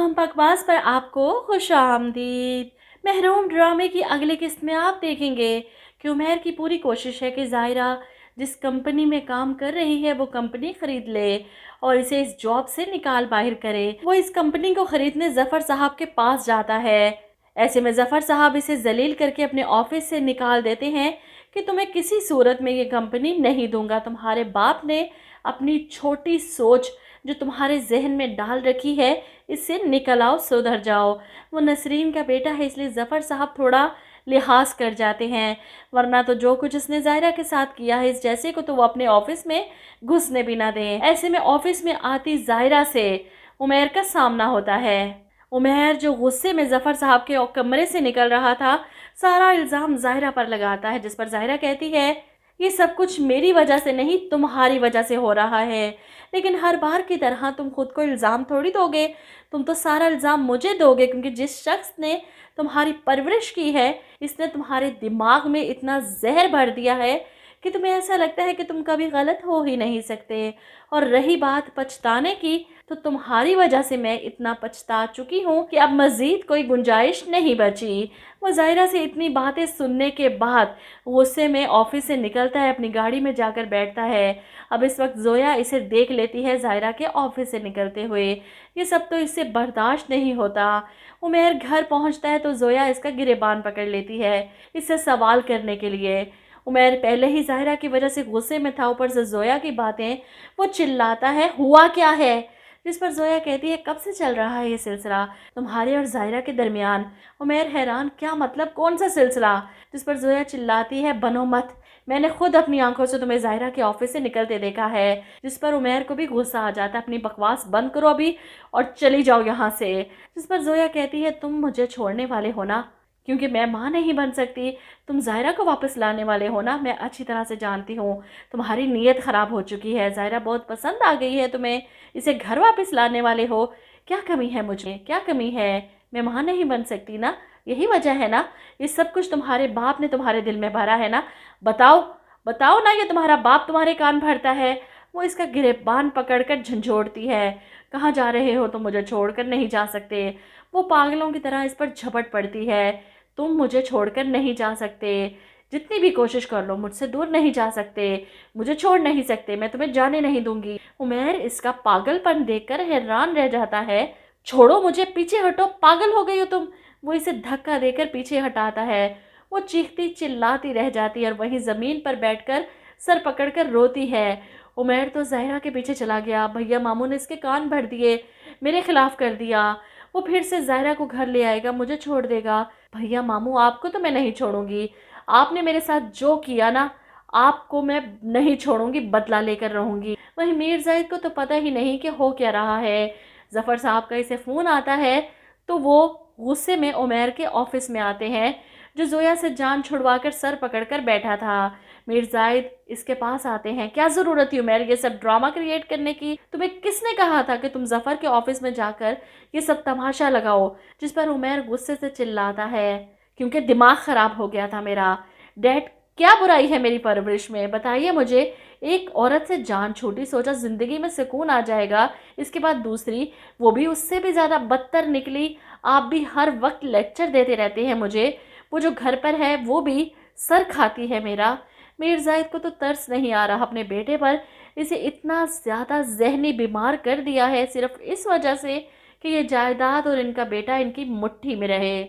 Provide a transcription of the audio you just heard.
तमाम बकवास पर आपको खुश आमदीद। महरूम ड्रामे की अगली किस्त में आप देखेंगे कि उमैर की पूरी कोशिश है कि ज़ाहिरा जिस कंपनी में काम कर रही है वो कंपनी ख़रीद ले और इसे इस जॉब से निकाल बाहर करे। वो इस कंपनी को ख़रीदने ज़फ़र साहब के पास जाता है। ऐसे में ज़फ़र साहब इसे जलील करके अपने ऑफिस से निकाल देते हैं कि तुम्हें किसी सूरत में ये कंपनी नहीं दूंगा। तुम्हारे बाप ने अपनी छोटी सोच जो तुम्हारे जहन में डाल रखी है, इससे निकल आओ, सुधर जाओ। वो नसरीन का बेटा है इसलिए ज़फ़र साहब थोड़ा लिहाज कर जाते हैं, वरना तो जो कुछ उसने ज़ाहिरा के साथ किया है इस जैसे को तो वो अपने ऑफिस में घुसने भी ना दें। ऐसे में ऑफिस में आती ज़ाहिरा से उमैर का सामना होता है। उमैर जो गुस्से में ज़फ़र साहब के कमरे से निकल रहा था, सारा इल्ज़ाम ज़ाहिरा पर लगाता है, जिस पर ज़ाहिरा कहती है ये सब कुछ मेरी वजह से नहीं तुम्हारी वजह से हो रहा है। लेकिन हर बार की तरह तुम खुद को इल्ज़ाम थोड़ी दोगे, तुम तो सारा इल्ज़ाम मुझे दोगे, क्योंकि जिस शख्स ने तुम्हारी परवरिश की है इसने तुम्हारे दिमाग में इतना जहर भर दिया है कि तुम्हें ऐसा लगता है कि तुम कभी गलत हो ही नहीं सकते। और रही बात पछताने की, तो तुम्हारी वजह से मैं इतना पछता चुकी हूँ कि अब मज़ीद कोई गुंजाइश नहीं बची। वो ज़ाहिरा से इतनी बातें सुनने के बाद गुस्से में ऑफिस से निकलता है, अपनी गाड़ी में जाकर बैठता है। अब इस वक्त ज़ोया इसे देख लेती है ज़ाहिरा के ऑफिस से निकलते हुए। ये सब तो इससे बर्दाश्त नहीं होता। उमैर घर पहुंचता है तो ज़ोया इसका गिरेबान पकड़ लेती है इससे सवाल करने के लिए। उमैर पहले ही ज़ाहिरा की वजह से गुस्से में था, ऊपर से ज़ोया की बातें। वो चिल्लाता है हुआ क्या है, जिस पर ज़ोया कहती है कब से चल रहा है ये सिलसिला तुम्हारे और ज़ाहिरा के दरमियान। उमैर हैरान, क्या मतलब, कौन सा सिलसिला? जिस पर ज़ोया चिल्लाती है बनो मत, मैंने खुद अपनी आंखों से तुम्हें ज़ाहिरा के ऑफिस से निकलते देखा है। जिस पर उमैर को भी गुस्सा आ जाता है, अपनी बकवास बंद करो अभी और चली जाओ यहाँ से। जिस पर ज़ोया कहती है तुम मुझे छोड़ने वाले हो ना, क्योंकि मैं माँ नहीं बन सकती, तुम ज़ाहिरा को वापस लाने वाले हो ना। मैं अच्छी तरह से जानती हूँ तुम्हारी नीयत ख़राब हो चुकी है, ज़ाहिरा बहुत पसंद आ गई है तुम्हें, इसे घर वापस लाने वाले हो। क्या कमी है मुझे, क्या कमी है? मैं माँ नहीं बन सकती ना, यही वजह है ना? ये सब कुछ तुम्हारे बाप ने तुम्हारे दिल में भरा है ना? बताओ बताओ ना, ये तुम्हारा बाप तुम्हारे कान भरता है। वो इसका गिरेबान पकड़कर झंझोड़ती है, कहाँ जा रहे हो, तुम मुझे छोड़कर नहीं जा सकते। वो पागलों की तरह इस पर झपट पड़ती है, तुम मुझे छोड़कर नहीं जा सकते, जितनी भी कोशिश कर लो मुझसे दूर नहीं जा सकते, मुझे छोड़ नहीं सकते, मैं तुम्हें जाने नहीं दूंगी। उमैर इसका पागलपन देखकर हैरान रह जाता है। छोड़ो मुझे, पीछे हटो, पागल हो गई हो तुम। वो इसे धक्का देकर पीछे हटाता है। वो चीखती चिल्लाती रह जाती है और वहीं ज़मीन पर बैठकर सर पकड़कर रोती है। उमैर तो ज़ाहिरा के पीछे चला गया, भैया मामू ने इसके कान भर दिए, मेरे खिलाफ कर दिया। वो फिर से ज़ाहिरा को घर ले आएगा, मुझे छोड़ देगा। भैया मामू आपको तो मैं नहीं छोड़ूंगी, आपने मेरे साथ जो किया ना, आपको मैं नहीं छोड़ूंगी, बदला लेकर रहूंगी। वहीं मीर जाहिद को तो पता ही नहीं कि हो क्या रहा है। ज़फ़र साहब का इसे फ़ोन आता है तो वो गुस्से में उमैर के ऑफिस में आते हैं, जो ज़ोया से जान छुड़वाकर सर पकड़कर बैठा था। मीर जाहिद इसके पास आते हैं, क्या ज़रूरत थी उमैर ये सब ड्रामा क्रिएट करने की? तुम्हें किसने कहा था कि तुम ज़फ़र के ऑफिस में जाकर ये सब तमाशा लगाओ? जिस पर उमैर गुस्से से चिल्लाता है, क्योंकि दिमाग ख़राब हो गया था मेरा। डैड, क्या बुराई है मेरी परवरिश में, बताइए मुझे। एक औरत से जान छूटी, सोचा ज़िंदगी में सुकून आ जाएगा, इसके बाद दूसरी, वो भी उससे भी ज़्यादा बदतर निकली। आप भी हर वक्त लेक्चर देते रहते हैं मुझे। वो जो घर पर है वो भी सर खाती है मेरा। मीर जाहिद को तो तरस नहीं आ रहा अपने बेटे पर, इसे इतना ज़्यादा जहनी बीमार कर दिया है सिर्फ इस वजह से कि ये जायदाद और इनका बेटा इनकी मुट्ठी में रहे।